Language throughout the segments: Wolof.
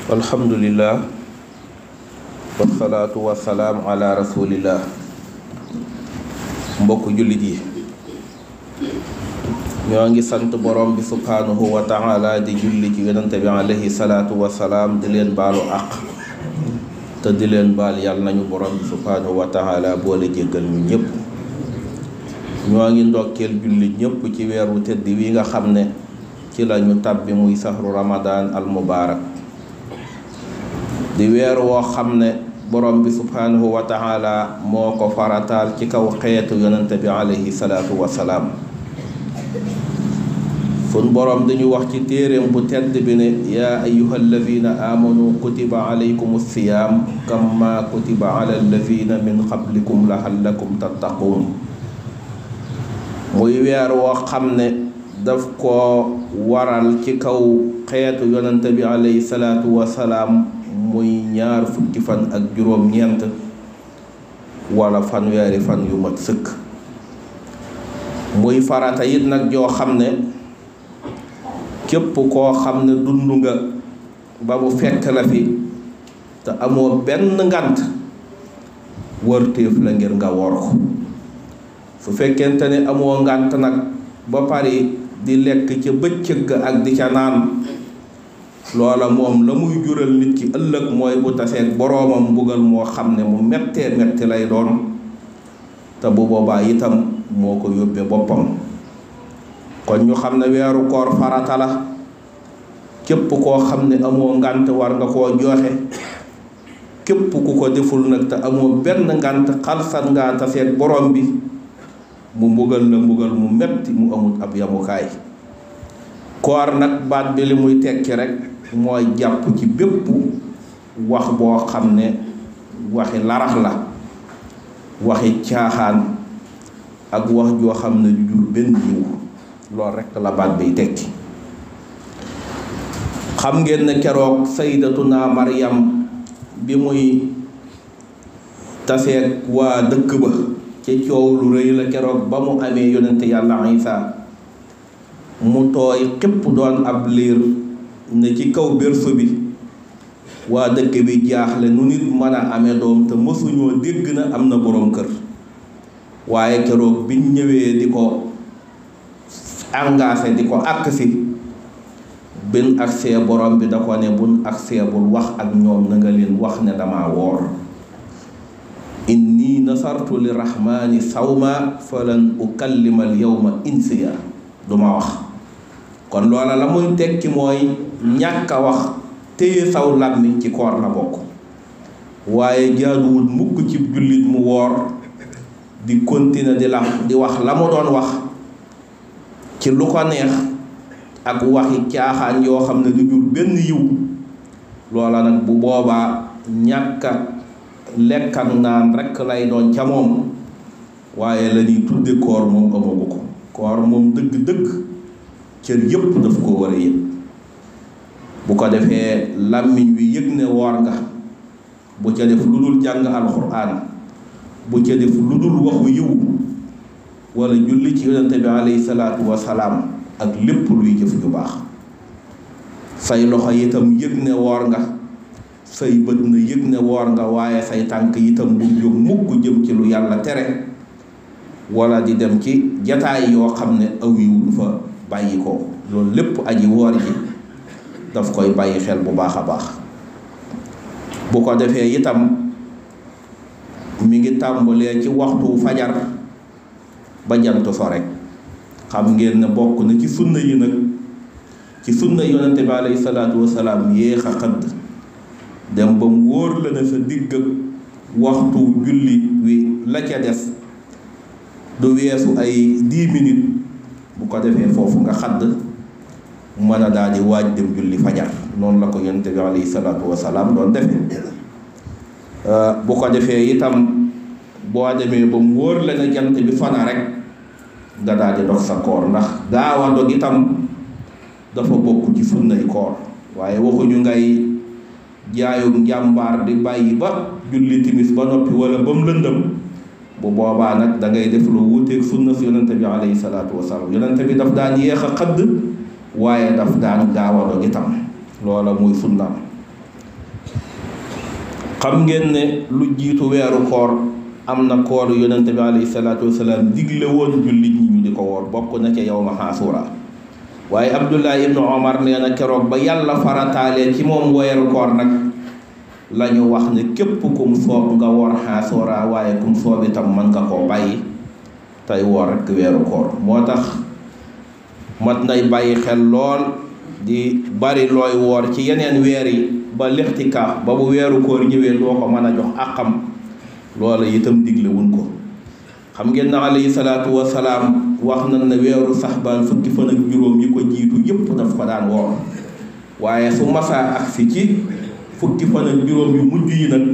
alhamdulillah wasalaatu wasalaam ala rasulillah. mbokk jullit yi, ñoo ngi sant borom bi subhanahu wa taala di julli ci yonente bi alayhi salaatu wasalaam di leen baalu àq te di leen baal yàlla nañu borom bi subhanahu wa taala boole jéggal ñu ñëpp. ñoo ngi ndokkeel jullit ñëpp ci weeru tëdd wi nga xam ne ci lañu tàbbi muy sahru ramadan al mubarak, di weer woo xam ne borom bi subhanahu wa taala moo ko farataal ci kaw xeetu yonente bi alayhi salaatu wasalaam. sun borom dañu wax ci téeréem bu tedd bi ne yaa ayyuha alladina amanu kutiba alaykum siyam kama kutiba ala alladina min qablikum lahallakum tattaqun. muy weer woo xam ne daf ko waral ci kaw xeetu yonente bi alayhi salaatu wasalaam muy 20 fan ak juróom-ñeent wala fanweeri fan yu mat sëkk. muy farata it nag joo xam ne képp koo xam ne dund nga ba mu fekk la fi te amoo benn ngant wërteef la ngir nga wor ko. su fekkente ne amoo ngant nag ba pare di lekk ca bëccëg ak di ca naan, loola moom la muy jural nit ki ëllëg mooy bu taseeg boroomam mbugal moo xam ne mu mettee metti lay doon, te bu boobaa itam moo ko yóbbee boppam. kon ñu xam ne weeru koor farata la. képp koo xam ne amoo ngànt war nga koo joxe. képp ku ko deful nag te amoo benn ngànt xalsat ngaa taseeg borom bi mu mbugal la mbugal mu metti mu amul ab yamukaay. koor nag baat bi li muy tekki rek mooy jàpp ci bépp wax boo xam ne waxi larax la, waxi caaxaan ak wax joo xam ne du jur benn jiw. loolu rekk la baat biy tekki. xam ngeen ne keroog sayyidatuna Maryam bi muy taseeg waa dëkk ba ci coow lu rëy la keroog ba mu amee yonente yàlla Isa mu tooy xépp doon ab liir ne ci kaw berso bi. waa dëkk bi jaaxle nu nit mën a amee doom te mësuñoo dégg na am na boroom kër. waaye keroog biñ ñëwee di ko engagé di ko agsi, bin agsee borom bi da ko ne bun agsee bul wax ak ñoom na nga leen wax ne dama woor. inni nasartu lirrahmani sawma falan ukallima al yawma insiya. duma wax. kon loola la muy tekki mooy ñàkk a wax téye saw làmmiñ ci koor la bokk. waaye jaaduwul mukk ci jullit mu woor di continuer di wax la mu doon wax ci lu ko neex ak waxi caaxaan yoo xam ne du jur benn yiw. loola nag bu boobaa ñàkka lekk ak naan rekk lay doon ca moom, waaye la ñuy tudde koor moom amagu ko. koor moom dëgg-dëgg cër yépp daf ko war a yëg. bu ko defee làmmiñ wi yëg ne woor nga, bu ca def lu dul jàng alxuraan, bu ca def lu dul waxu yiw wala julli ci yonente bi alayhi salaatu wasalaam ak lépp luy jëf ju baax. say loxo itam yëg ne woor nga, say bët na yëg ne woor nga, waaye say tànk itam bu jóg mukk jëm ci lu yàlla tere wala di dem ci jataay yoo xam ne aw yiw du fa bàyyi ko. loolu lépp aji woor ji daf koy bàyyi xel bu baax a baax. bu ko defee itam mi ngi tàmbalee ci waxtu fajar ba jant so rek. xam ngeen ne bokk na ci sunna yi nag, ci sunna yonente bi alayhi salaatu wasalaam yéex a xëdd dem ba mu wóor la ne sa digg waxtu julli wi la ca des du weesu ay 10 minutes. bu ko defee foofu nga xadd mën a daal di waaj dem julli fajar. noonu la ko yonente bi alayhi salaatu wasalaam doon defee. bu ko defee itam boo demee ba mu wóor la ne jant bi fana rek nga daal di dog sa koor, ndax gaaw a dog itam dafa bokk ci sunnay koor. waaye waxuñu ngay jaayu njàmbaar di bàyyi ba julli timis ba noppi wala ba mu lëndëm. bu boobaa nag da ngay def lu wuuteeg sunna si yonente bi alayhi salaatu wasalaam. yonente bi daf daan yéex a xëdd waaye daf daan gaaw a dog itam. loola muy sunnaam. xam ngeen ne lu jiitu weeru koor am na koor yonente bi alayhi salaatu wasalaam digle woon jullit ñi ñu di ko woor bokk na ca yawma Ashura waaye Abdullah ibnu Omar nee na keroog ba yàlla farataalee ci moom weeru koor nag la ñu wax ne képp kum soob nga woor Ashura waaye kum soob itam mën nga koo bàyyi tey woor rek weeru koor moo tax mat nay bàyyi xel lool di bari looy woor ci yeneen weer yi ba lixtikaaf ba bu weeru koor ñëwee doo ko mën a jox àqam loola itam digle wuñ ko xam ngeen na alayhi salaatu wasalaam wax nañ ne weeru saxbaan fukki fan ak juróom yi ko jiitu yëpp daf ko daan woor waaye su masaa agsi ci fukki fan ak juróom yu mujj yi nag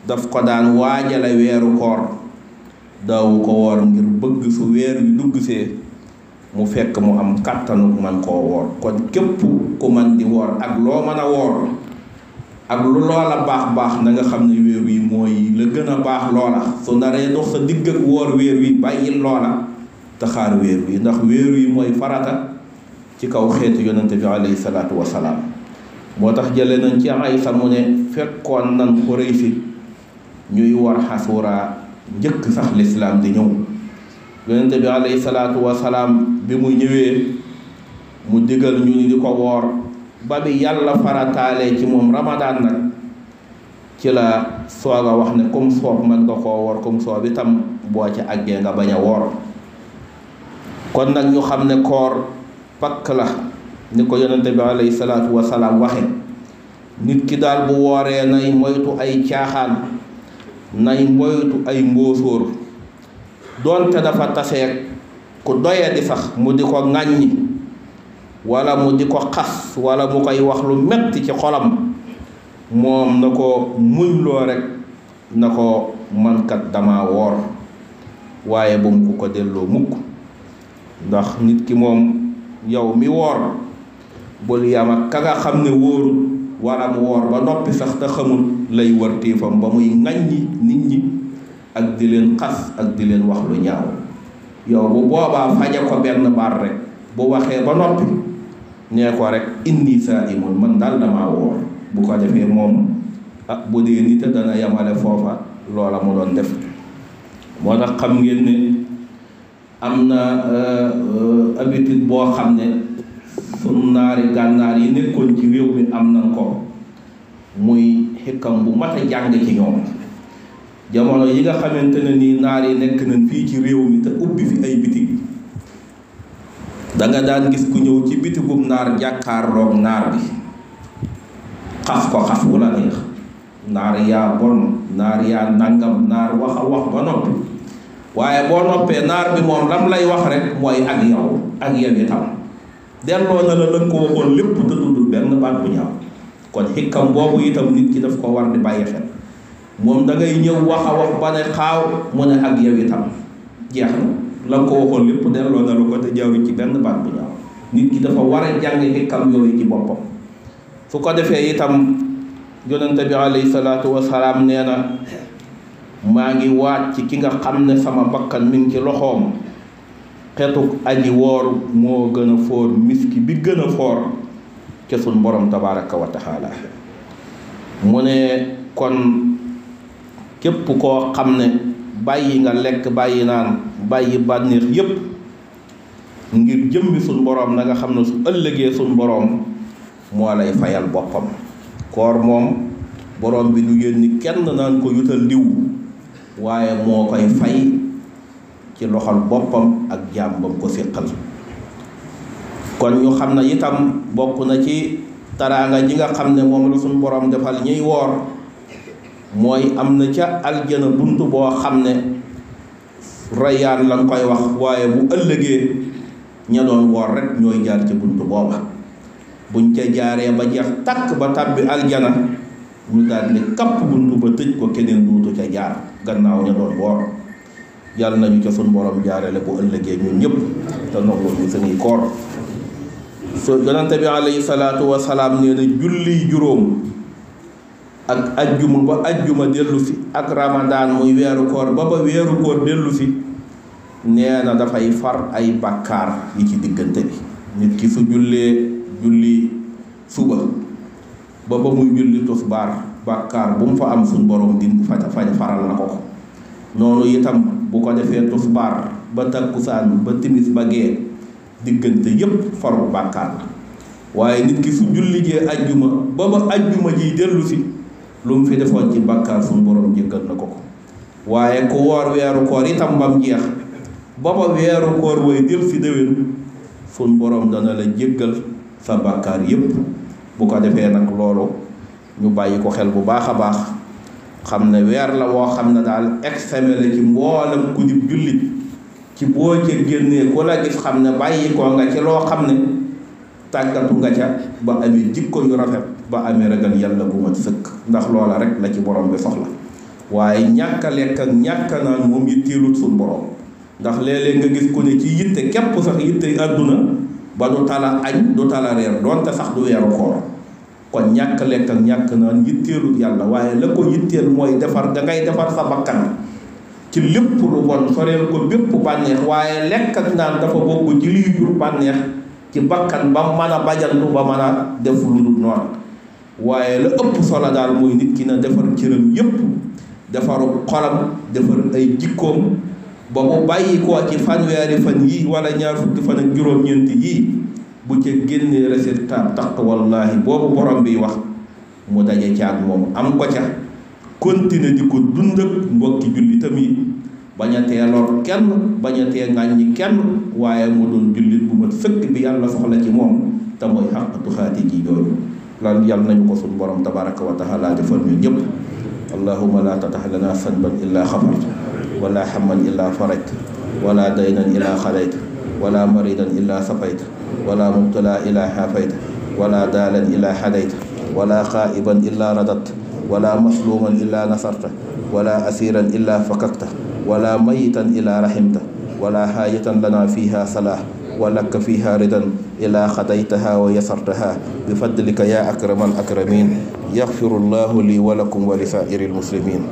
daf ko daan waajale weeru koor daawu ko woor ngir bëgg su weer yu dugg see mu fekk mu am kàttanu man koo woor kon képp ku man di woor ak loo mën a woor ak lu loola baax na nga xam ne weer wi mooy la gën a baax loola su naree dox sa digg ak woor weer wi bàyyil loola te xaar weer wi ndax weer wi mooy farata ci kaw xeetu yonente bi alayhi salaatu wasalaam moo tax jële nañ ci Aysa mu ne fekkoon nan Quraysh ñuy war Ashura njëkk sax lislaam di ñëw yonente bi alayhi salaatu wasalaam bi mu ñëwee mu digal ñu ni di ko woor ba bi yàlla farataalee ci moom ramadaan nag ci la soog a wax ne comme soob mën nga koo woor comme soob itam boo ci àggee nga bañ a woor kon nag ñu xam ne koor pakk la ni ko yonente bi alayhi salaatu wasalaam waxe nit ki daal bu wooree nay moytu ay caaxaan nay moytu ay mbóosóor doonte dafa taseeg ku doye di sax mu di ko ŋàññi wala mu di ko xas wala mu koy wax lu metti ci xolam moom na ko muñ loo rek na ko mankat dama woor waaye bu mu ko delloo mukk ndax nit ki moom yow mi woor bul yam ak ka nga xam ne wóorul wala mu woor ba noppi sax te xamul lay war téefam ba muy ŋàññi nit ñi ak di leen xas ak di leen wax lu ñaaw yow bu boobaa faje ko benn baat rek bu waxee ba noppi nee ko rek inni saa'imun man daal damaa woor bu ko defee moom bu dee nit a dana yamale foofa loola mu doon def moo tax xam ngeen ne am na habitude boo xam ne sunu naari gànnaar yi nekkoon ci réew mi am nañ ko muy xikam bu mat a jàng ci ñoom jamono yi nga xamante ne nii naar yi nekk nañ fii ci réew mi te ubbi fi ay bitig danga daan gis ku ñëw ci bitigum naar jàkkaarloog naar bi xas ko xas bu la neex naar yaa bon naar yaa nangam naar wax a wax ba noppi waaye boo noppee naar bi moom lam lay wax rek mooy ak yow itam delloo na la lën ko waxoon lépp te tuddul benn baat bu ñaaw kon xikam boobu itam nit ki daf ko war di bàyyi xel moom da ngay ñëw wax a wax ba ne xaaw mu ne ak yow itam jeex na la ko waxoon lépp delloo na la ko te jaaru ci benn baat bu ñaaw nit ki dafa war a jàng xikam yooyu ci boppam su ko defee itam yonente bi alayhi salaatu wasalaam nee na maa ngi waat ci ki nga xam ne sama bakkan mi ngi ci loxoom xetuk aji woor moo gën a foor miski bi gën a foor ca sun borom tabaraka wa taala mu ne kon képp koo xam ne bàyyi nga lekk bàyyi naan bàyyi bànneex yépp ngir jëmbi sun borom na nga xam ne su ëllëgee sun borom moo lay fayal boppam koor moom borom bi du yónni kenn naan ko yutal diw waaye moo koy fay ci loxol boppam ak jaam bam ko séqal kon ñu xam ne itam bokk na ci taraanga ji nga xam ne moom la suñu borom defal ñuy woor mooy am na ca aljana bunt boo xam ne rayaan lañ koy wax waaye bu ëllëgee ña doon woor rek ñooy jaar ci bunt booba buñ ca jaaree ba jeex takk ba tàbbi aljana ñu daal ni kapp bunt ba tëj ko keneen duutu ca jaar gannaaw ña doon woor yàlla nañu ca sun borom jaarale bu ëllëgee ñun ñëpp te nangul ñu suñuy koor so yonente bi alayhi salaatu wasalaam nee na julli juróom ak ajjuma ba ajjuma dellu si ak ramadaan muy weeru koor ba weeru koor dellu si nee na dafay far ay bàkkaar yi ci diggante bi nit ki su jullee julli suba ba muy julli tisbaar bàkkaar bu mu fa am suñ borom din faral na ko noonu itam bu ko defee tusbaar ba takkusaan ba timis ba gee diggante yépp faru bàkkaar la waaye nit ki su jullijee ajjuma ba ajjuma ji dellu si lu mu fi defoon ci bàkkaar suñ borom jéggal na ko waaye ku woor weeru koor itam bam jeex ba weeru koor way del si déwén suñ borom dana la jéggal sa bàkkaar yépp bu ko defee nag loolu ñu bàyyi ko xel bu baax a baax xam ne weer la woo xam ne daal examen la ci mboolam ku di jullit ci boo ca génnee ku la gis xam ne bàyyi ko nga ci loo xam ne tàggatu nga ca ba amee jikko yu rafet ba amee ragal yàlla bu mat sëkk ndax loola rek la ci borom bi soxla waaye ñàkk a lekk ak ñàkk a naan moom yitteelut suñ borom ndax léeg-léeg nga gis ku ne ci yitte képp sax yitte àdduna ba du tala añ du tala reer doonte sax du weeru koor kon ñàkk lekk ak ñàkk naan yitteelut yàlla waaye la ko yitteel mooy defar da ngay defar sa bakkan ci lépp lu bon soreel ko bépp bànneex waaye lekk ak naan dafa bokk ci liy jur bànneex ci bakkan ba mën a bajantu ba mën a def lu dul noonu waaye la ëpp solo daal mooy nit ki na defar cëram yépp defaru xolam defar ay jikkoom ba mu bàyyi koo ci fanweeri fan yii wala ñaar fukki fan ak juróom-ñeent yii bu ca génnee résultat taq wallaahi boobu borom bi wax mu daje ci ak moom am ko ca continuer di ko dund ak mbokki jullitam yi bañ a tee lor kenn bañ a tee ŋàññi kenn waaye mu doon jullit bu mat sëkk bi yàlla soxla ci moom te mooy xaqatu xaati ji jooju lan yàlla nañu ko suñu borom tabaraka wa taala defal ñu ñëpp allahumma la tatax lana sanban illa xafart wala hamman illa farajt wala daynan illa xadayt wala maridan illa safayt wala mubtala illa xaafayt wala daalan illa xadayt wala xaa'iban illa radat wala masluman illa nasarta wala asiran illa fakakta wala mayitan illa rahimta wala xaajatan lana fiha salah ولك فيها رضا إلا خديتها ويسرتها بفضلك يا أكرم الأكرمين يغفر الله لي ولكم ولسائر المسلمين